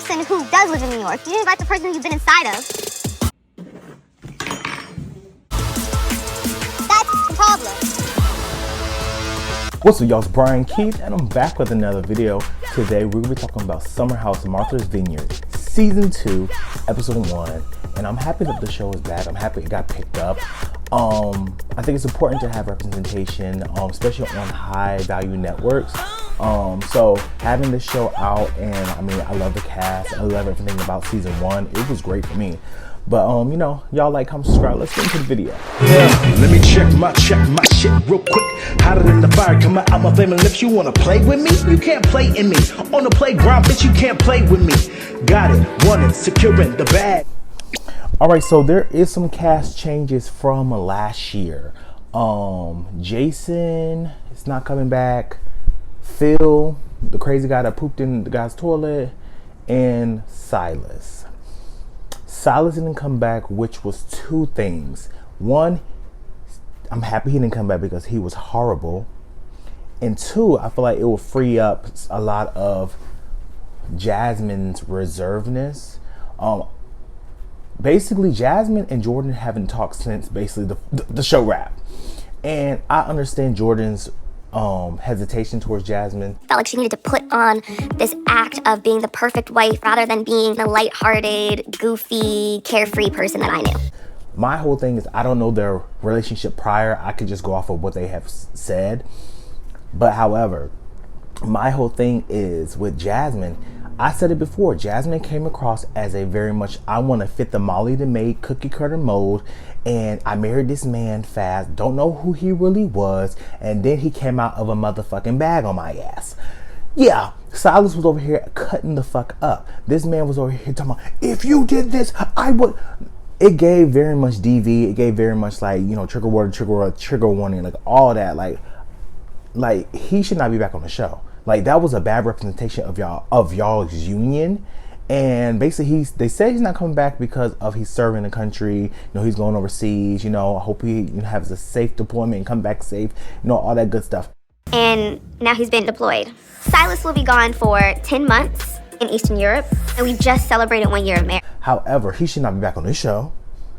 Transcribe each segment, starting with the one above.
person who does live in New York. You didn't invite the person you've been inside of. That's the problem. What's up, y'all? It's Brian Keith, and I'm back with another video. Today, we're going to be talking about Summer House Martha's Vineyard, Season 2, Episode 1. And I'm happy that the show is back. I'm happy it got picked up. I think it's important to have representation, especially on high-value networks. So having this show out, and I mean, I love the cast. I love everything about Season 1. It was great for me. But you know, y'all like, comment, subscribe. Let's get into the video. Yeah, let me check my shit real quick. Hotter than the fire coming out my flaming lips. You wanna play with me? You can't play in me. On the playground, bitch, you can't play with me. Got it, won it, securing the bag. All right, so there is some cast changes from last year. Jason is not coming back. Phil, the crazy guy that pooped in the guy's toilet, and Silas. Silas didn't come back, which was two things. One, I'm happy he didn't come back because he was horrible. And two, I feel like it will free up a lot of Jasmine's reservedness. Basically, Jasmine and Jordan haven't talked since basically the show wrapped. And I understand Jordan's hesitation towards Jasmine. Felt like she needed to put on this act of being the perfect wife rather than being the lighthearted, goofy, carefree person that I knew. My whole thing is, I don't know their relationship prior. I could just go off of what they have said. But however, my whole thing is with Jasmine, I said it before, Jasmine came across as a very much, I want to fit the Molly the Maid cookie cutter mold, and I married this man fast, don't know who he really was, and then he came out of a motherfucking bag on my ass. Yeah, Silas was over here cutting the fuck up. This man was over here talking about, if you did this, I would. It gave very much DV, it gave very much like, you know, trigger warning, like all that, like he should not be back on the show. Like, that was a bad representation of y'all's union. And basically they say he's not coming back because of he's serving the country, you know, he's going overseas, you know, I hope he has a safe deployment and come back safe, you know, all that good stuff. And now he's been deployed. Silas will be gone for 10 months in Eastern Europe, and we just celebrated 1 year of marriage. However, he should not be back on this show.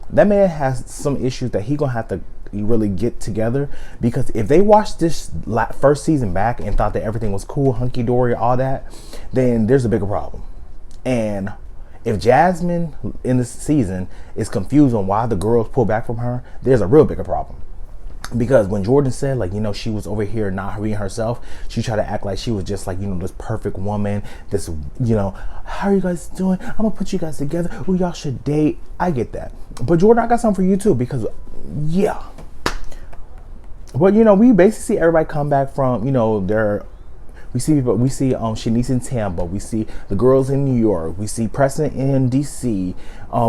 That man has some issues that he gonna have to really get together, because if they watched this first season back and thought that everything was cool, hunky-dory, all that, then there's a bigger problem. And if Jasmine in this season is confused on why the girls pull back from her, there's a real bigger problem. Because when Jordan said, like, you know, she was over here not being herself, she tried to act like she was just like, you know, this perfect woman, this, you know, how are you guys doing? I'm gonna put you guys together. Oh, y'all should date. I get that. But Jordan, I got something for you too, because yeah. But you know, we basically see everybody come back from, you know, we see Shanice in Tampa, we see the girls in New York, we see Preston in DC,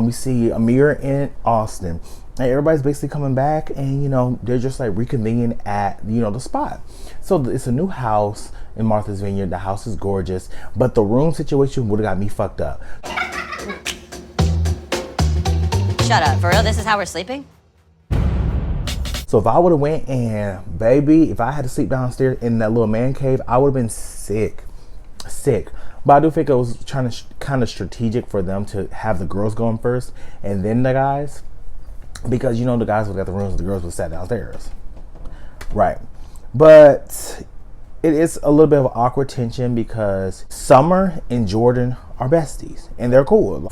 we see Amir in Austin, and everybody's basically coming back, and you know, they're just like reconvening at, you know, the spot. So it's a new house in Martha's Vineyard. The house is gorgeous, but the room situation would have got me fucked up. Shut up, for real? This is how we're sleeping? So if I would have went and, baby, if I had to sleep downstairs in that little man cave, I would have been sick. But I do think it was kind of strategic for them to have the girls going first and then the guys, because you know the guys would have got the rooms, the girls would sat downstairs, right? But it is a little bit of awkward tension because Summer and Jordan are besties and they're cool.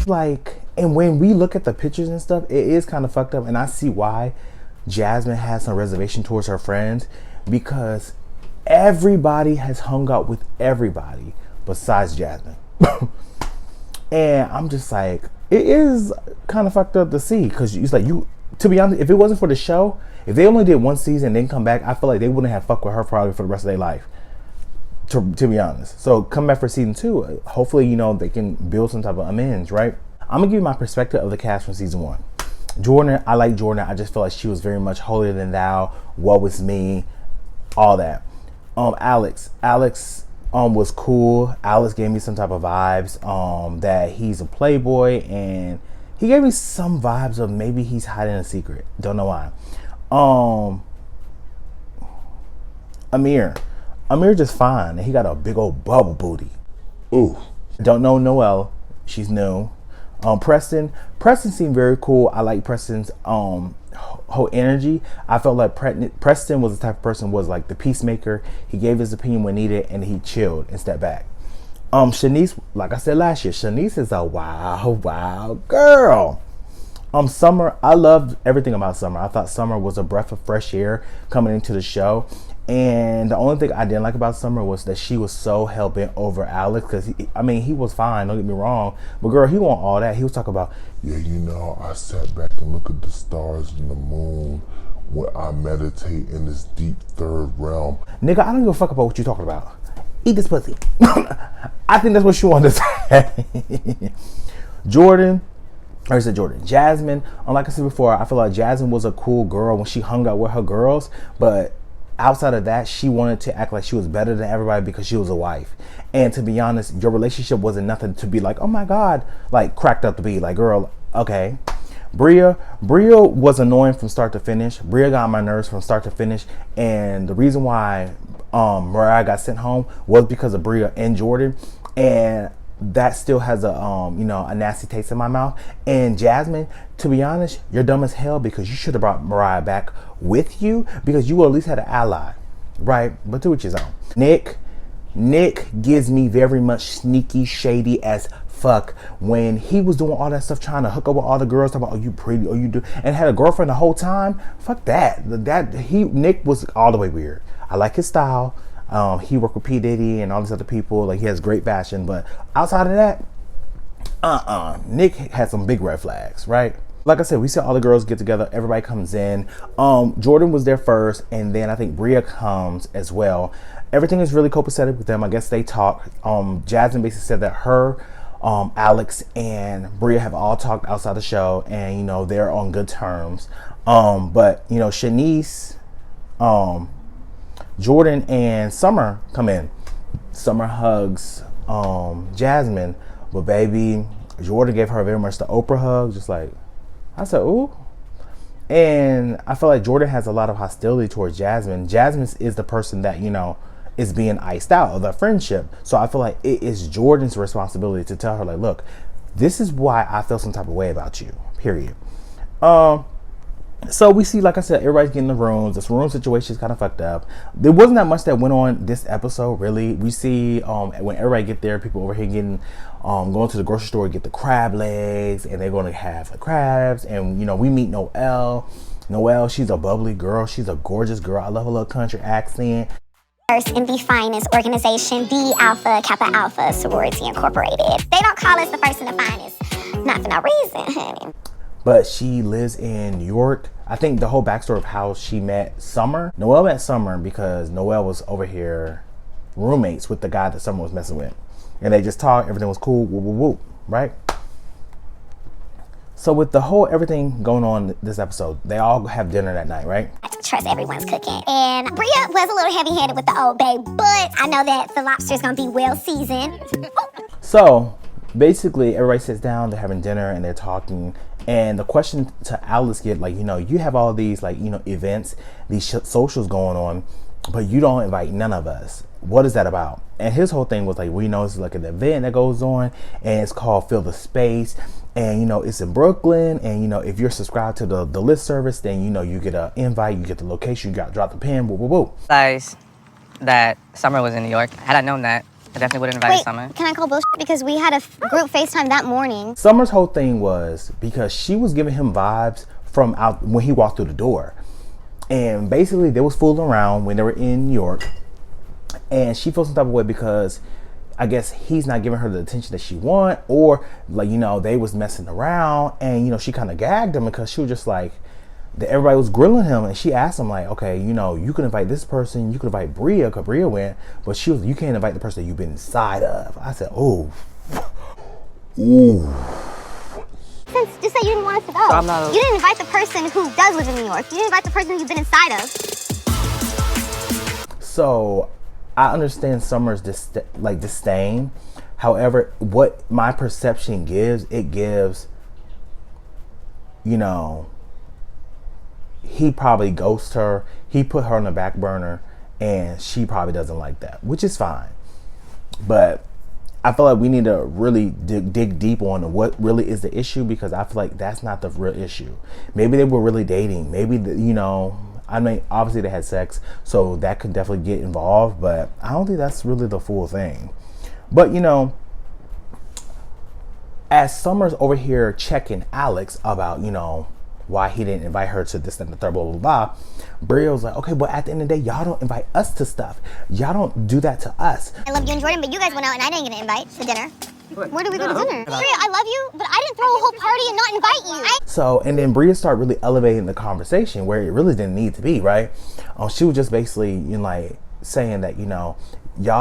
Like, and when we look at the pictures and stuff, it is kind of fucked up, and I see why Jasmine has some reservation towards her friends, because everybody has hung out with everybody besides Jasmine. And I'm just like, it is kind of fucked up to see, because it's like, to be honest, if it wasn't for the show, if they only did one season and then come back, I feel like they wouldn't have fucked with her probably for the rest of their life. To be honest. So come back for season 2. Hopefully, you know, they can build some type of amends, right? I'm gonna give you my perspective of the cast from season 1. Jordan, I like Jordan. I just feel like she was very much holier than thou, woe was me, all that. Alex was cool. Alex gave me some type of vibes that he's a playboy, and he gave me some vibes of maybe he's hiding a secret. Don't know why. Amir just fine, and he got a big old bubble booty. Ooh. Don't know Noelle. She's new. Preston seemed very cool. I like Preston's whole energy. I felt like Preston was the type of person was like the peacemaker. He gave his opinion when needed, and he chilled and stepped back. Shanice, like I said last year, Shanice is a wild girl. Summer, I loved everything about Summer. I thought Summer was a breath of fresh air coming into the show. And the only thing I didn't like about Summer was that she was so hell-bent over Alex. Because, he was fine, don't get me wrong. But, girl, he want all that. He was talking about, yeah, I sat back and look at the stars and the moon when I meditate in this deep third realm. Nigga, I don't give a fuck about what you talking about. Eat this pussy. I think that's what she wanted to say. Jasmine, like I said before, I feel like Jasmine was a cool girl when she hung out with her girls, but outside of that, she wanted to act like she was better than everybody because she was a wife. And to be honest, your relationship wasn't nothing to be like, oh my God, like cracked up to be like, girl, okay. Bria was annoying from start to finish. Bria got on my nerves from start to finish. And the reason why Mariah got sent home was because of Bria and Jordan. And that still has a nasty taste in my mouth. And Jasmine, to be honest, you're dumb as hell because you should have brought Mariah back with you because you at least had an ally, right? But to each his own. Nick gives me very much sneaky, shady as fuck when he was doing all that stuff trying to hook up with all the girls, talking about, oh, you pretty, oh, you do, and had a girlfriend the whole time. Fuck that. Nick was all the way weird. I like his style. He worked with P. Diddy and all these other people. Like, he has great fashion, but outside of that, Nick had some big red flags, right? Like I said, we see all the girls get together. Everybody comes in. Jordan was there first, and then I think Bria comes as well. Everything is really copacetic with them. I guess they talk. Jasmine basically said that her, Alex, and Bria have all talked outside the show, and they're on good terms. But Shanice, Jordan, and Summer come in. Summer hugs Jasmine, but baby, Jordan gave her very much the Oprah hug, just like, I said, ooh. And I feel like Jordan has a lot of hostility towards Jasmine. Jasmine is the person that, is being iced out of the friendship. So I feel like it is Jordan's responsibility to tell her, like, look, this is why I feel some type of way about you, period. So we see, like I said, everybody's getting in the rooms. This room situation is kind of fucked up. There wasn't that much that went on this episode, really. We see when everybody get there, people over here getting going to the grocery store to get the crab legs, and they're going to have the crabs. And we meet Noelle. Noelle, she's a bubbly girl. She's a gorgeous girl. I love her little country accent. First in the finest organization, the Alpha Kappa Alpha Sorority Incorporated. They don't call us the first and the finest, not for no reason, honey. But she lives in New York. I think the whole backstory of how she met Summer. Noelle met Summer because Noelle was over here roommates with the guy that Summer was messing with. And they just talked, everything was cool, whoop, whoop, whoop, right? So with the whole everything going on this episode, they all have dinner that night, right? I trust everyone's cooking. And Bria was a little heavy-handed with the Old Bay, but I know that the lobster's gonna be well seasoned. So basically everybody sits down, they're having dinner and they're talking. And the question to Alice get, like, you have all these, like, events, these socials going on, but you don't invite none of us. What is that about? And his whole thing was like, we know it's like an event that goes on, and it's called Fill the Space. And, it's in Brooklyn. And, if you're subscribed to the list service, then, you get an invite, you get the location, you got to drop the pin, whoop, whoop, whoop. Realized that Summer was in New York. Had I known that, I definitely would have invited Summer. Can I call bullshit? Because we had a group FaceTime that morning. Summer's whole thing was because she was giving him vibes from out when he walked through the door. And basically they was fooling around when they were in New York. And she feels some type of way because I guess he's not giving her the attention that she want, or like, they was messing around, and she kind of gagged him because she was just like, everybody was grilling him, and she asked him like, okay, you can invite this person, you can invite Bria, because Bria went, but you can't invite the person that you've been inside of. I said, ooh. Just say you didn't want us to go. You didn't invite the person who does live in New York. You didn't invite the person you've been inside of. So I understand Summer's disdain. However, what my perception gives, he probably ghosted her. He put her on the back burner, and she probably doesn't like that, which is fine. But I feel like we need to really dig deep on what really is the issue, because I feel like that's not the real issue. Maybe they were really dating. Maybe, I mean, obviously they had sex, so that could definitely get involved, but I don't think that's really the full thing. But, as Summer's over here checking Alex about, why he didn't invite her to this and the third, blah, blah, blah, Bria was like, okay, but at the end of the day, y'all don't invite us to stuff. Y'all don't do that to us. I love you and Jordan, but you guys went out and I didn't get an invite to dinner. Where do we go to dinner? Bria, I love you, but I didn't throw a whole party and not invite you. So, and then Bria started really elevating the conversation where it really didn't need to be, right? She was just basically, saying that, y'all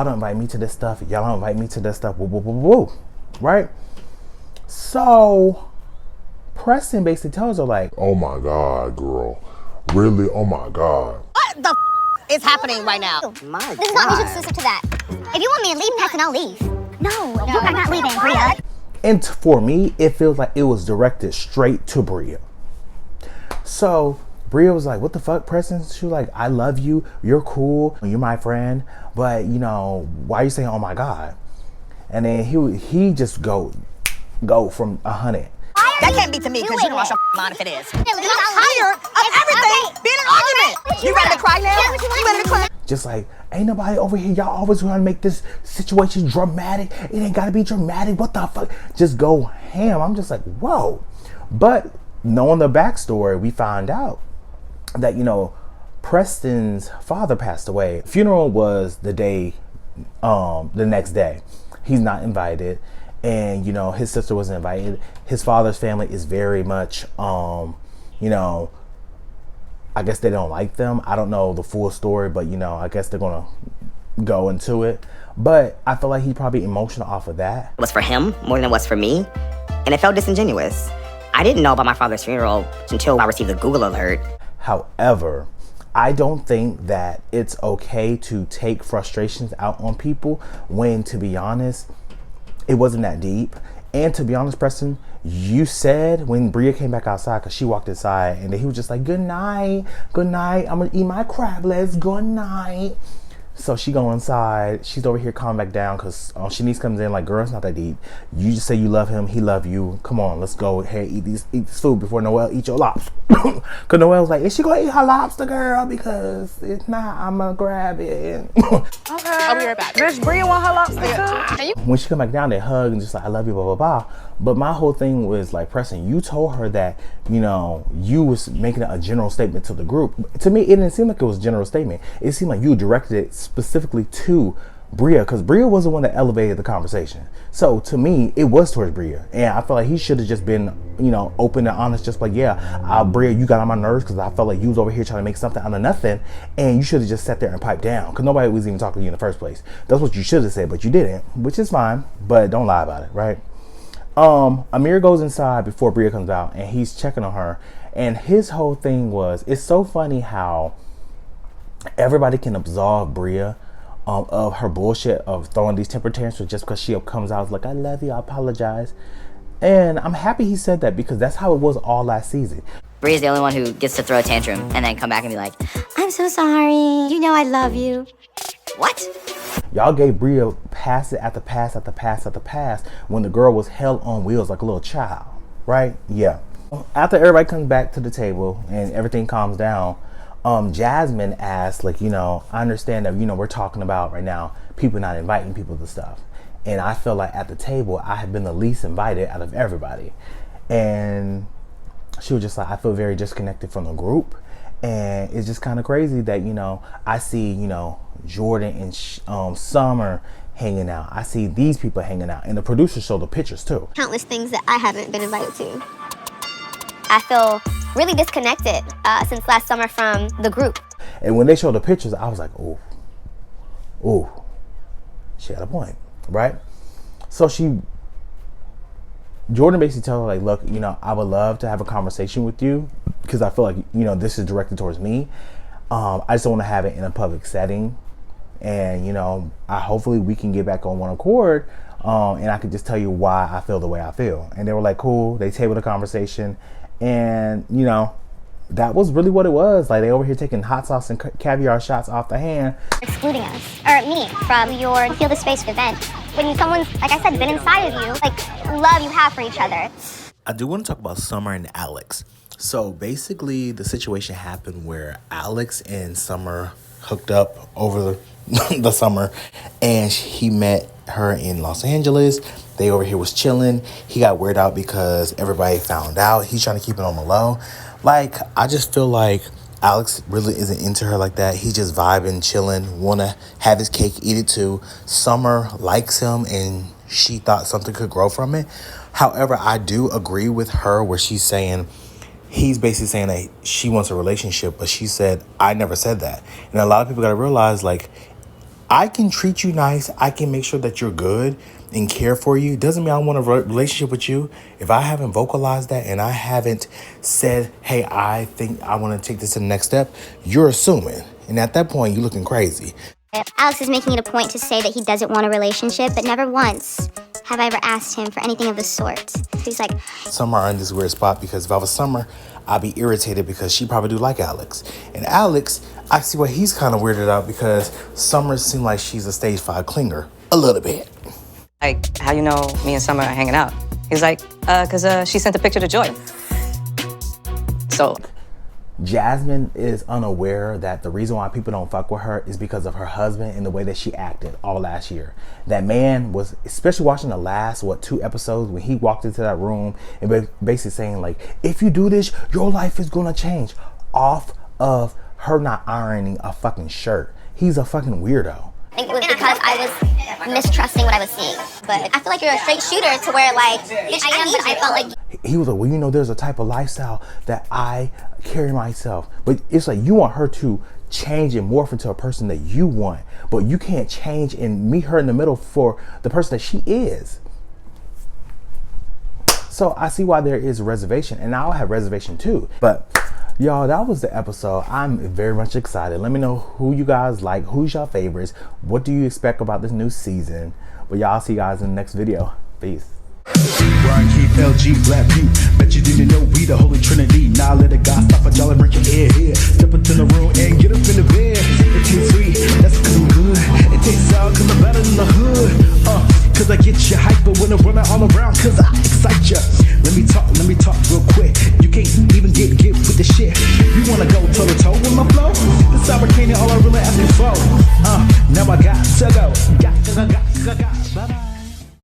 don't invite me to this stuff. Y'all don't invite me to this stuff. Woo, woo, woo, woo, right? So Preston basically tells her like, oh my God, girl. Really? Oh my God. What the is happening right now? My this is not mutually exclusive to that. If you want me to leave, Preston, I'll leave. No, you are not leaving, Bria. And for me, it feels like it was directed straight to Bria. So Bria was like, what the fuck, Preston? She was like, I love you. You're cool. You're my friend. But, why are you saying, oh my God? And then he just go from 100. That can't be to me, because you don't wash your mind if it is. I'm tired of everything being an argument. You ready to cry now? You ready to cry? Just like, ain't nobody over here. Y'all always trying to make this situation dramatic. It ain't gotta be dramatic. What the fuck? Just go ham. I'm just like, whoa. But knowing the backstory, we found out that, Preston's father passed away. Funeral was the next day. He's not invited. And, his sister wasn't invited. His father's family is very much, I guess they don't like them. I don't know the full story, but, I guess they're going to go into it. But I feel like he's probably emotional off of that. It was for him more than it was for me. And it felt disingenuous. I didn't know about my father's funeral until I received the Google alert. However, I don't think that it's okay to take frustrations out on people when, to be honest, it wasn't that deep. And to be honest, Preston, you said when Bria came back outside, because she walked inside, and then he was just like, good night, I'm gonna eat my crab legs, good night. So she go inside, she's over here calming back down, because Shanice comes in like, girl, it's not that deep. You just say you love him, he love you. Come on, let's go ahead, eat this food before Noelle eat your lobster. Because Noelle's like, is she gonna eat her lobster, girl? Because if not, I'm gonna grab it. Okay. I'll be right back. Does Bria want her lobster too? When she come back down, they hug and just like, I love you, blah, blah, blah. But my whole thing was like, Preston, you told her that, you was making a general statement to the group. To me, it didn't seem like it was a general statement. It seemed like you directed it specifically to Bria, because Bria was the one that elevated the conversation. So to me, it was towards Bria. And I felt like he should have just been, open and honest, just like, yeah, Bria, you got on my nerves because I felt like you was over here trying to make something out of nothing, and you should have just sat there and piped down, because nobody was even talking to you in the first place. That's what you should have said, but you didn't, which is fine, but don't lie about it, right? Amir goes inside before Bria comes out, and he's checking on her, and his whole thing was, it's so funny how everybody can absolve Bria of her bullshit of throwing these temper tantrums just because she comes out like, I love you, I apologize. And I'm happy he said that, because that's how it was all last season. Bria's the only one who gets to throw a tantrum and then come back and be like, I'm so sorry, I love you. What? Y'all gave Bria pass it after pass after pass after pass when the girl was hell on wheels like a little child, right? Yeah. After everybody comes back to the table and everything calms down, Jasmine asked, like, I understand that, we're talking about right now people not inviting people to stuff. And I feel like at the table, I have been the least invited out of everybody. And she was just like, I feel very disconnected from the group. And it's just kind of crazy that, I see, Jordan and Summer hanging out. I see these people hanging out. And the producers show the pictures too. Countless things that I haven't been invited to. I feel really disconnected since last summer from the group. And when they showed the pictures, I was like, ooh, she had a point, right? So Jordan basically tells her like, look, I would love to have a conversation with you, because I feel like, this is directed towards me. I just don't want to have it in a public setting. And, hopefully we can get back on one accord. And I could just tell you why I feel the way I feel. And they were like, cool. They tabled the conversation. And, that was really what it was. Like, they over here taking hot sauce and caviar shots off the hand. Excluding us, or me, from your Feel the Space event. When someone's, like I said, been inside of you, like, love you have for each other. I do want to talk about Summer and Alex. So basically, the situation happened where Alex and Summer hooked up over the summer, and he met her in Los Angeles. They over here was chilling. He got weirded out because everybody found out. He's trying to keep it on the low. Like, I just feel like Alex really isn't into her like that. He's just vibing, chilling, want to have his cake, eat it too. Summer likes him, and she thought something could grow from it. However, I do agree with her where she's saying, he's basically saying that she wants a relationship, but she said, I never said that. And a lot of people got to realize, like, I can treat you nice. I can make sure that you're good and care for you. Doesn't mean I want a relationship with you. If I haven't vocalized that and I haven't said, hey, I think I want to take this to the next step, you're assuming. And at that point, you're looking crazy. Alex is making it a point to say that he doesn't want a relationship, but never once have I ever asked him for anything of the sort. He's like, Summer are in this weird spot because if I was Summer, I'd be irritated because she probably do like Alex. And Alex, I see why he's kind of weirded out because Summer seems like she's a stage 5 clinger. A little bit. Like, how you know me and Summer are hanging out? He's like, because she sent a picture to Joy. So Jasmine is unaware that the reason why people don't fuck with her is because of her husband and the way that she acted all last year. That man was, especially watching the last, 2 episodes, when he walked into that room and basically saying, like, if you do this, your life is gonna change, off of her not ironing a fucking shirt. He's a fucking weirdo. I think it was because I was mistrusting what I was seeing. But I feel like you're a straight shooter to where, like, bitch, I am, but I felt like... He was like, well, you know, there's a type of lifestyle that I carry myself. But it's like you want her to change and morph into a person that you want. But you can't change and meet her in the middle for the person that she is. So I see why there is reservation. And I'll have reservation too. But... y'all, that was the episode. I'm very much excited. Let me know who you guys like. Who's your favorites? What do you expect about this new season? But y'all, see you guys in the next video. Peace. Brian Keith, LG, Black Butte. Bet you didn't know we the